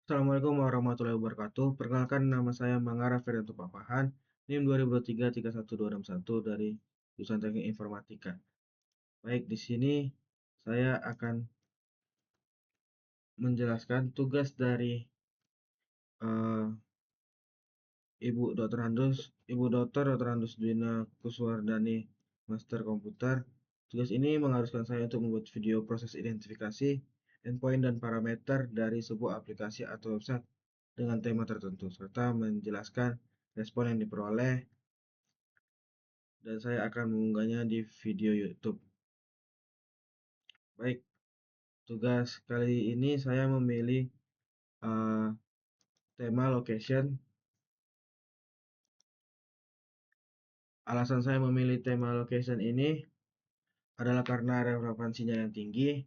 Assalamualaikum warahmatullahi wabarakatuh. Perkenalkan nama saya Mangara Ferianto Papahan, NIM 2023-31261 dari jurusan Teknik Informatika. Baik, di sini saya akan menjelaskan tugas dari eh, Ibu Dr. Handus Dina Kuswardani, Master Komputer. Tugas ini mengharuskan saya untuk membuat video proses identifikasi, endpoint dan parameter dari sebuah aplikasi atau website dengan tema tertentu, serta menjelaskan respon yang diperoleh, dan saya akan mengunggahnya di video YouTube. Baik, tugas kali ini saya memilih uh, tema location. Alasan saya memilih tema location ini adalah karena relevansinya yang tinggi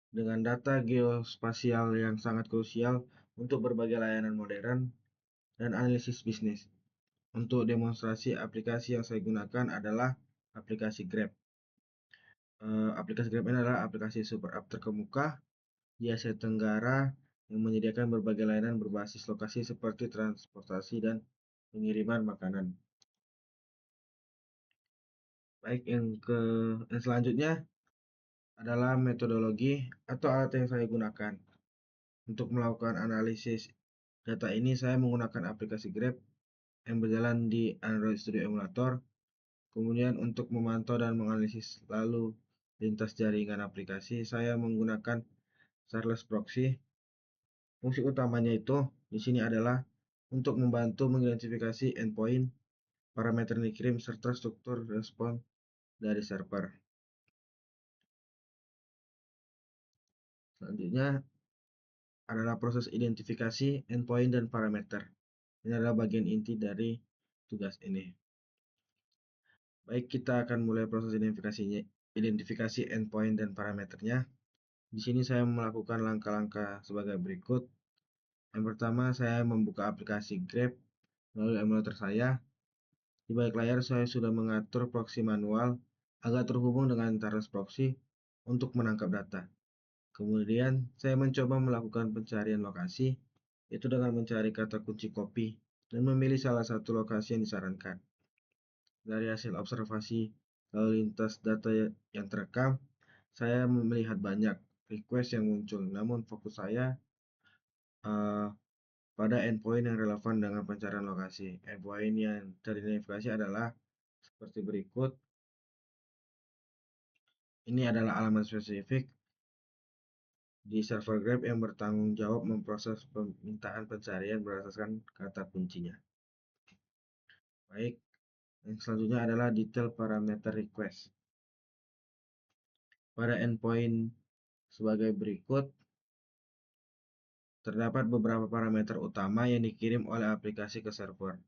dengan data geospasial yang sangat krusial untuk berbagai layanan modern dan analisis bisnis. Untuk demonstrasi aplikasi yang saya gunakan adalah aplikasi Grab. Aplikasi Grab ini adalah aplikasi super app terkemuka di Asia Tenggara yang menyediakan berbagai layanan berbasis lokasi seperti transportasi dan pengiriman makanan. Baik, yang selanjutnya adalah metodologi atau alat yang saya gunakan. Untuk melakukan analisis data ini, saya menggunakan aplikasi Grab yang berjalan di Android Studio Emulator. Kemudian untuk memantau dan menganalisis lalu lintas jaringan aplikasi, saya menggunakan serverless proxy. Fungsi utamanya itu di sini adalah untuk membantu mengidentifikasi endpoint, parameter yang dikirim, serta struktur respon dari server. Selanjutnya adalah proses identifikasi endpoint dan parameter. Ini adalah bagian inti dari tugas ini. Baik, kita akan mulai proses identifikasi endpoint dan parameternya. Di sini saya melakukan langkah-langkah sebagai berikut. Yang pertama, saya membuka aplikasi Grab melalui emulator saya. Di balik layar saya sudah mengatur proxy manual agar terhubung dengan Taros Proxy untuk menangkap data. Kemudian saya mencoba melakukan pencarian lokasi, yaitu dengan mencari kata kunci copy dan memilih salah satu lokasi yang disarankan. Dari hasil observasi lalu lintas data yang terekam, saya melihat banyak request yang muncul, namun fokus saya uh, pada endpoint yang relevan dengan pencarian lokasi. Endpoint yang teridentifikasi adalah seperti berikut. Ini adalah alamat spesifik di server Grab yang bertanggung jawab memproses permintaan pencarian berdasarkan kata kuncinya. Baik, yang selanjutnya adalah detail parameter request. Pada endpoint sebagai berikut, terdapat beberapa parameter utama yang dikirim oleh aplikasi ke server.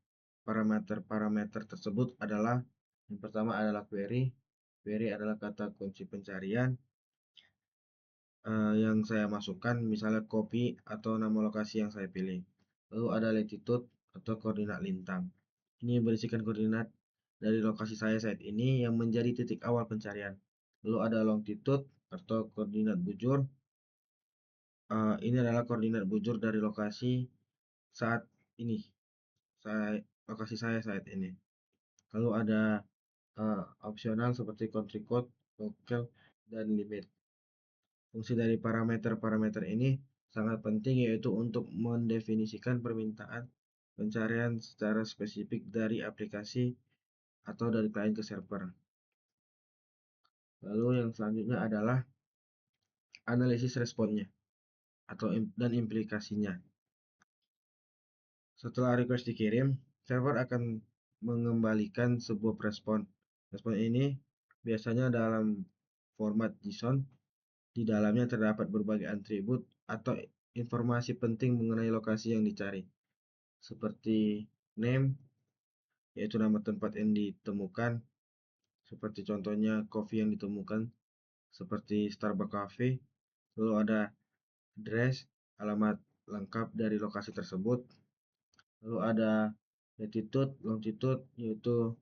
Parameter-parameter tersebut adalah, yang pertama adalah query. Query adalah kata kunci pencarian yang saya masukkan, misalnya kopi atau nama lokasi yang saya pilih. Lalu ada latitude atau koordinat lintang. Ini berisikan koordinat dari lokasi saya saat ini yang menjadi titik awal pencarian. Lalu ada longitude atau koordinat bujur. Ini adalah koordinat bujur dari lokasi saat ini, lokasi saya saat ini. Lalu ada opsional seperti country code, local, dan limit. Fungsi dari parameter-parameter ini sangat penting, yaitu untuk mendefinisikan permintaan pencarian secara spesifik dari aplikasi atau dari klien ke server. Lalu yang selanjutnya adalah analisis responnya dan implikasinya. Setelah request dikirim, server akan mengembalikan sebuah respon. Respon ini biasanya dalam format JSON. Di dalamnya terdapat berbagai atribut atau informasi penting mengenai lokasi yang dicari, seperti name, yaitu nama tempat yang ditemukan, seperti contohnya coffee yang ditemukan, seperti Starbucks Cafe. Lalu ada address, alamat lengkap dari lokasi tersebut. Lalu ada latitude, longitude, yaitu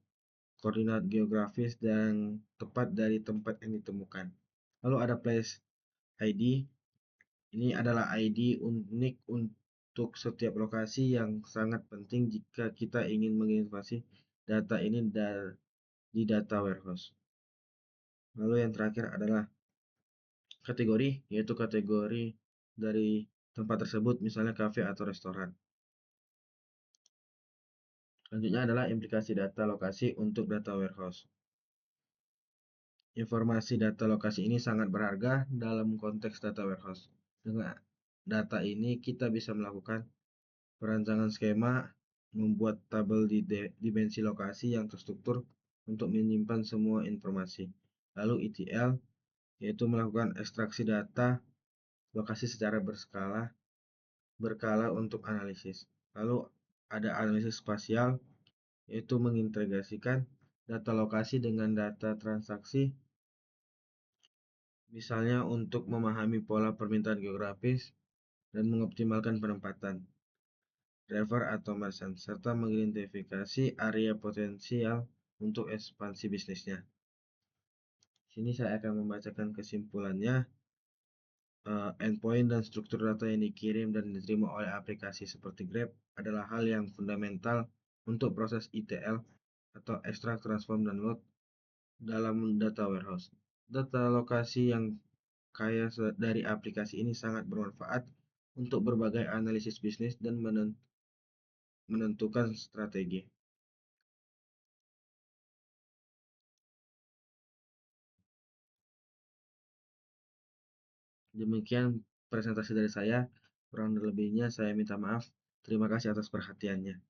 koordinat geografis dan tepat dari tempat yang ditemukan. Lalu ada place ID. Ini adalah ID unik untuk setiap lokasi yang sangat penting jika kita ingin menginvasi data ini di data warehouse. Lalu yang terakhir adalah kategori, yaitu kategori dari tempat tersebut, misalnya kafe atau restoran. Selanjutnya adalah implikasi data lokasi untuk data warehouse. Informasi data lokasi ini sangat berharga dalam konteks data warehouse. Dengan data ini kita bisa melakukan perancangan skema, membuat tabel di dimensi lokasi yang terstruktur untuk menyimpan semua informasi. Lalu ETL, yaitu melakukan ekstraksi data lokasi secara berkala untuk analisis. Lalu ada analisis spasial, yaitu mengintegrasikan data lokasi dengan data transaksi, misalnya untuk memahami pola permintaan geografis dan mengoptimalkan penempatan driver atau merchant, serta mengidentifikasi area potensial untuk ekspansi bisnisnya. Sini saya akan membacakan kesimpulannya. Endpoint dan struktur data yang dikirim dan diterima oleh aplikasi seperti Grab adalah hal yang fundamental untuk proses ETL atau extract, transform, dan load dalam data warehouse. Data lokasi yang kaya dari aplikasi ini sangat bermanfaat untuk berbagai analisis bisnis dan menentukan strategi. Demikian presentasi dari saya. Kurang lebihnya saya minta maaf. Terima kasih atas perhatiannya.